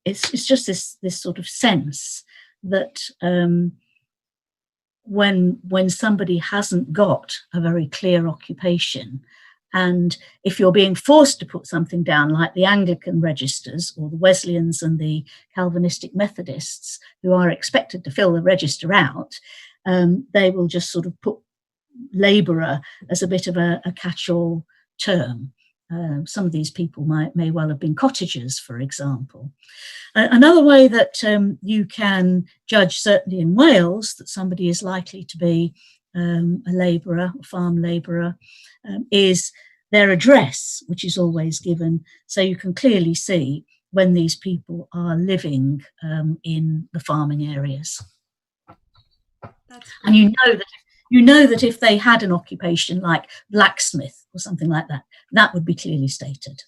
[SPEAKER 2] it's just this sort of sense that when somebody hasn't got a very clear occupation, and if you're being forced to put something down, like the Anglican registers or the Wesleyans and the Calvinistic Methodists, who are expected to fill the register out, they will just sort of put labourer as a bit of a catch-all term. Some of these people may well have been cottagers, for example. Another way that you can judge, certainly in Wales, that somebody is likely to be a labourer, a farm labourer, is their address, which is always given. So you can clearly see when these people are living in the farming areas. And you know that if they had an occupation like blacksmith or something like that, that would be clearly stated.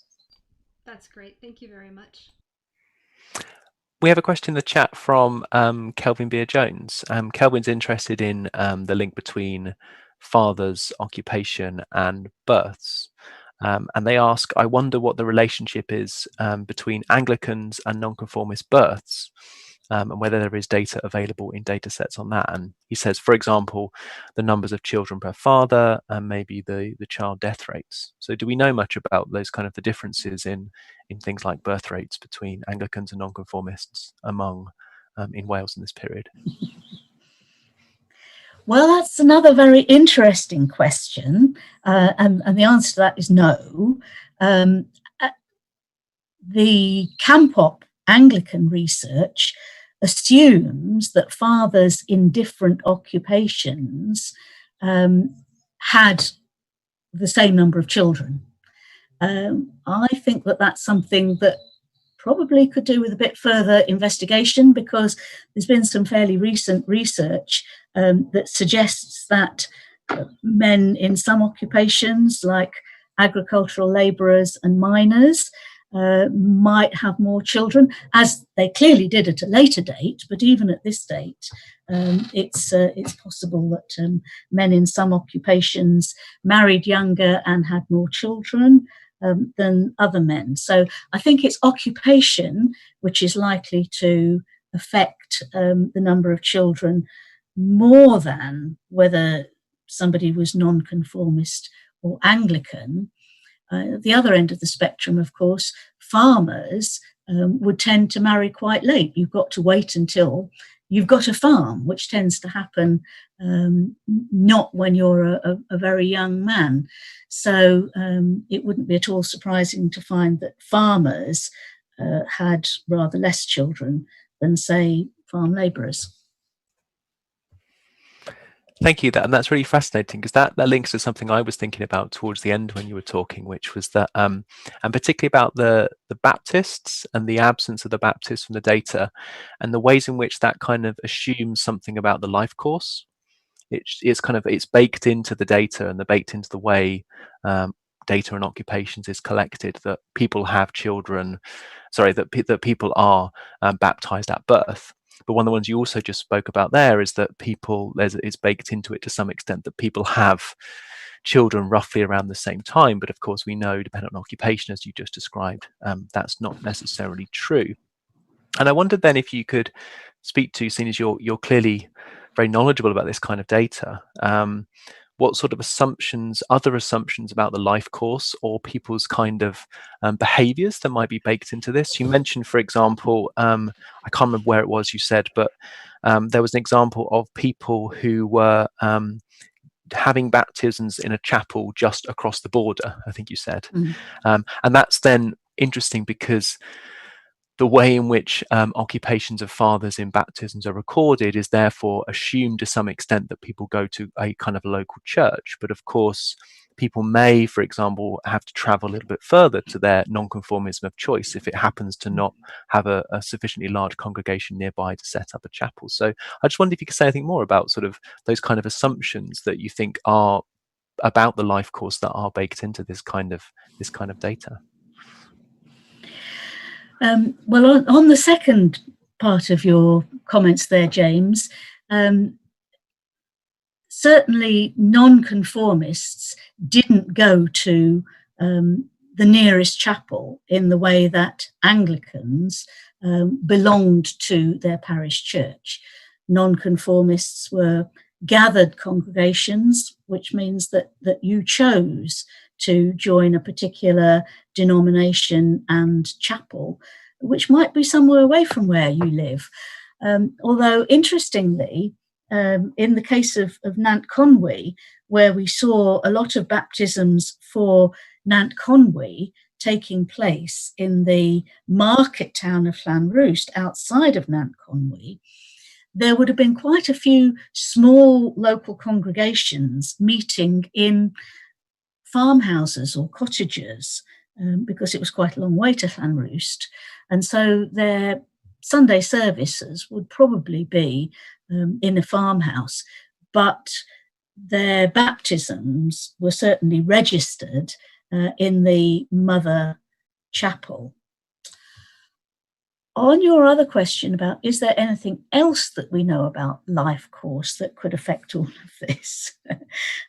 [SPEAKER 3] That's great. Thank you very much.
[SPEAKER 1] We have a question in the chat from Kelvin Beer Jones. Kelvin's interested in the link between father's occupation and births. And they ask, I wonder what the relationship is between Anglicans and nonconformist births, and whether there is data available in data sets on that. And he says, for example, the numbers of children per father and maybe the child death rates. So do we know much about those kind of the differences in things like birth rates between Anglicans and nonconformists among in Wales in this period?
[SPEAKER 2] Well, that's another very interesting question, and the answer to that is no. The Campop Anglican research assumes that fathers in different occupations had the same number of children. I think that that's something that probably could do with a bit further investigation, because there's been some fairly recent research that suggests that men in some occupations, like agricultural labourers and miners might have more children, as they clearly did at a later date. But even at this date, it's possible that men in some occupations married younger and had more children than other men. So I think it's occupation which is likely to affect the number of children more than whether somebody was nonconformist or Anglican. At the other end of the spectrum, of course, farmers would tend to marry quite late. You've got to wait until you've got a farm, which tends to happen not when you're a very young man. So it wouldn't be at all surprising to find that farmers had rather less children than, say, farm labourers.
[SPEAKER 1] Thank you, and that's really fascinating, because that links to something I was thinking about towards the end when you were talking, which was that, and particularly about the Baptists and the absence of the Baptists from the data, and the ways in which that kind of assumes something about the life course. It's baked into the data and baked into the way data and occupations is collected, that people have children, that people are baptized at birth. But one of the ones you also just spoke about there is that it's baked into it to some extent that people have children roughly around the same time. But of course, we know, depending on occupation, as you just described, that's not necessarily true. And I wondered then if you could speak to, seeing as you're clearly very knowledgeable about this kind of data, what sort of other assumptions about the life course or people's kind of behaviors that might be baked into this. You mentioned, for example, I can't remember where it was you said, but there was an example of people who were having baptisms in a chapel just across the border, I think you said. And that's then interesting, because the way in which occupations of fathers in baptisms are recorded is therefore assumed to some extent that people go to a kind of local church. But of course, people may, for example, have to travel a little bit further to their nonconformism of choice if it happens to not have a sufficiently large congregation nearby to set up a chapel. So I just wondered if you could say anything more about sort of those kind of assumptions that you think are about the life course that are baked into this kind of data.
[SPEAKER 2] Well, on the second part of your comments there, James, certainly nonconformists didn't go to the nearest chapel in the way that Anglicans belonged to their parish church. Nonconformists were gathered congregations, which means that you chose to join a particular denomination and chapel, which might be somewhere away from where you live. Although, interestingly, in the case of Nantconwy, where we saw a lot of baptisms for Nantconwy taking place in the market town of Llanrwst outside of Nantconwy, there would have been quite a few small local congregations meeting in farmhouses or cottages, because it was quite a long way to Llanrwst. And so their Sunday services would probably be in a farmhouse, but their baptisms were certainly registered in the mother chapel. On your other question about, is there anything else that we know about life course that could affect all of this?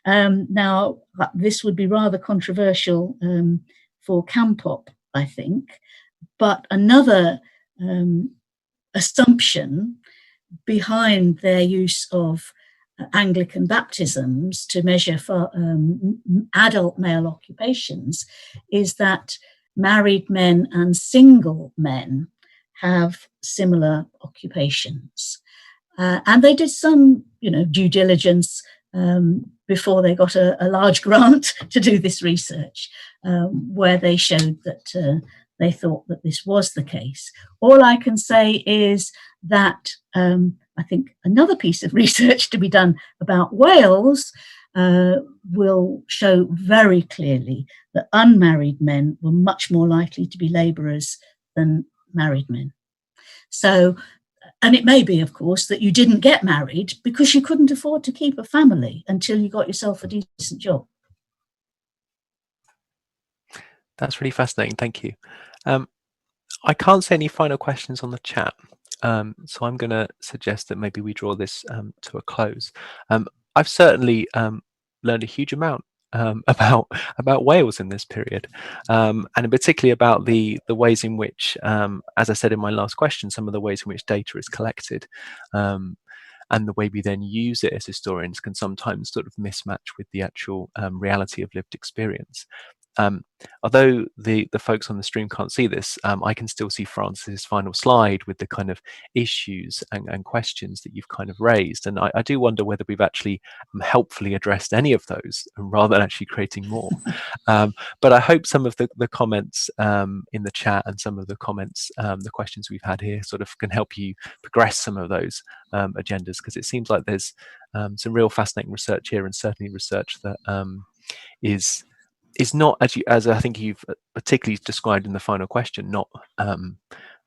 [SPEAKER 2] Now, this would be rather controversial for Campop, I think, but another assumption behind their use of Anglican baptisms to measure for adult male occupations is that married men and single men have similar occupations. And they did some, due diligence before they got a large grant to do this research, where they showed that they thought that this was the case. All I can say is that I think another piece of research to be done about Wales will show very clearly that unmarried men were much more likely to be labourers than married men. So, and it may be, of course, that you didn't get married because you couldn't afford to keep a family until you got yourself a decent job.
[SPEAKER 1] That's really fascinating. Thank you. I can't see any final questions on the chat, so I'm going to suggest that maybe we draw this to a close. I've certainly learned a huge amount about Wales in this period, and particularly about the ways in which, as I said in my last question, some of the ways in which data is collected. And the way we then use it as historians can sometimes sort of mismatch with the actual reality of lived experience. Although the folks on the stream can't see this, I can still see Francis's final slide with the kind of issues and questions that you've kind of raised. And I do wonder whether we've actually helpfully addressed any of those rather than actually creating more. But I hope some of the comments in the chat and some of the comments, the questions we've had here sort of can help you progress some of those agendas, because it seems like there's some real fascinating research here, and certainly research that is not, as I think you've particularly described in the final question, not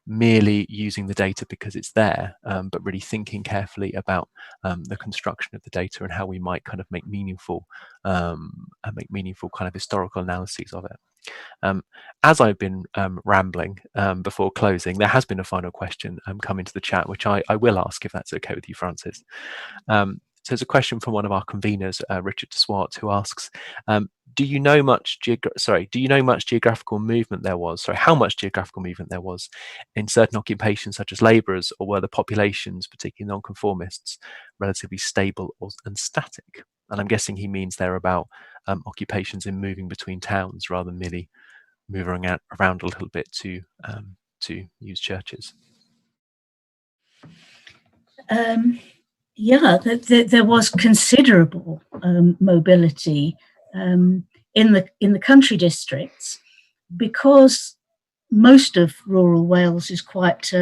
[SPEAKER 1] merely using the data because it's there, but really thinking carefully about the construction of the data and how we might kind of make meaningful kind of historical analyses of it. As I've been rambling before closing, there has been a final question come into the chat, which I will ask, if that's okay with you, Francis. So it's a question from one of our conveners, Richard Swart, who asks, do you know much geographical movement there was? Sorry, how much geographical movement there was in certain occupations such as labourers, or were the populations, particularly nonconformists, relatively stable and static? And I'm guessing he means there about occupations in moving between towns rather than merely moving around a little bit to use churches.
[SPEAKER 2] Yeah, there was considerable mobility in the country districts, because most of rural Wales is quite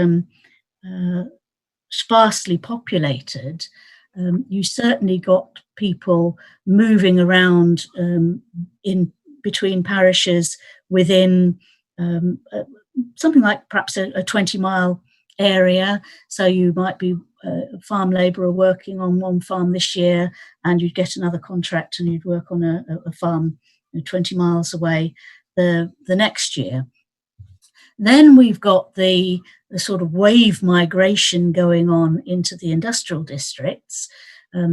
[SPEAKER 2] sparsely populated. You certainly got people moving around in between parishes within something like perhaps a 20-mile area. So you might be a farm labourer working on one farm this year, and you'd get another contract and you'd work on a farm 20 miles away the next year. Then we've got the sort of wave migration going on into the industrial districts.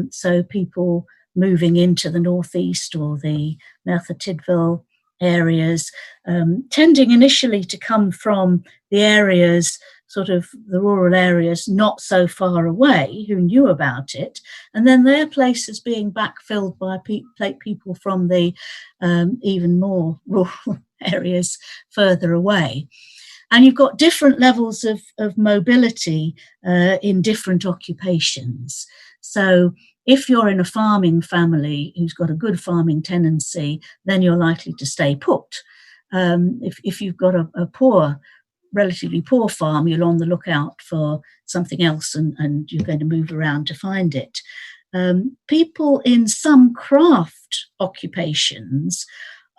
[SPEAKER 2] So people moving into the northeast or the Merthyr Tydfil areas, tending initially to come from the areas, sort of the rural areas not so far away, who knew about it, and then their places being backfilled by people from the even more rural areas further away. And you've got different levels of mobility in different occupations. So if you're in a farming family who's got a good farming tendency, then you're likely to stay put. If you've got a relatively poor farm, you're on the lookout for something else, and you're going to move around to find it. People in some craft occupations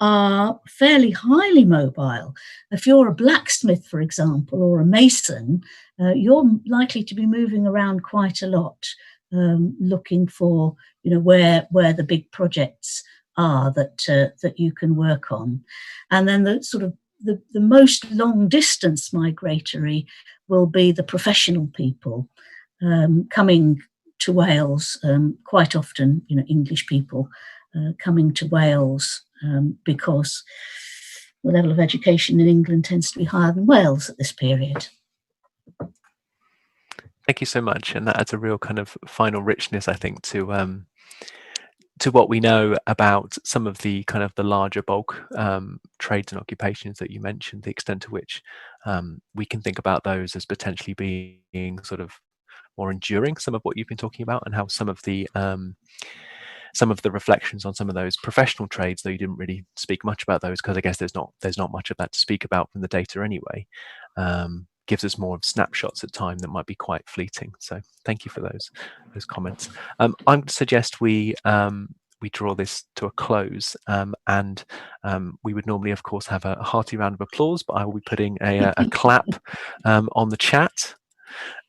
[SPEAKER 2] are fairly highly mobile. If you're a blacksmith, for example, or a mason, you're likely to be moving around quite a lot, looking for, where the big projects are that you can work on. And then the sort of the most long distance migratory will be the professional people coming to Wales, quite often, English people coming to Wales because the level of education in England tends to be higher than Wales at this period.
[SPEAKER 1] Thank you so much, and that adds a real kind of final richness, I think, to what we know about some of the kind of the larger bulk trades and occupations that you mentioned, the extent to which we can think about those as potentially being sort of more enduring, some of what you've been talking about, and how some of the reflections on some of those professional trades, though you didn't really speak much about those, because I guess there's not much of that to speak about from the data anyway, gives us more of snapshots at time that might be quite fleeting. So thank you for those comments. I'm going to suggest we draw this to a close, and we would normally, of course, have a hearty round of applause, but I will be putting a clap on the chat,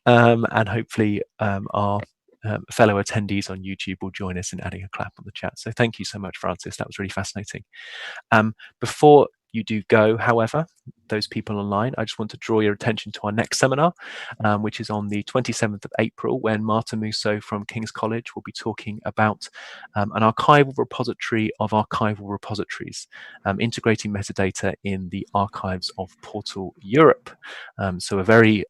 [SPEAKER 1] and hopefully our fellow attendees on YouTube will join us in adding a clap on the chat. So thank you so much, Francis. That was really fascinating. Before you do go, however, those people online, I just want to draw your attention to our next seminar, which is on the 27th of April, when Marta Musso from King's College will be talking about an archival repository of archival repositories, integrating metadata in the archives of Portal Europe. So a very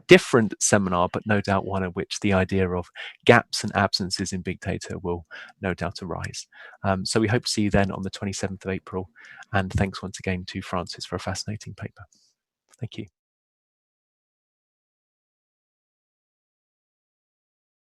[SPEAKER 1] different seminar, but no doubt one in which the idea of gaps and absences in big data will no doubt arise. So we hope to see you then on the 27th of April. And thanks once again to Francis for a fascinating paper. Thank you.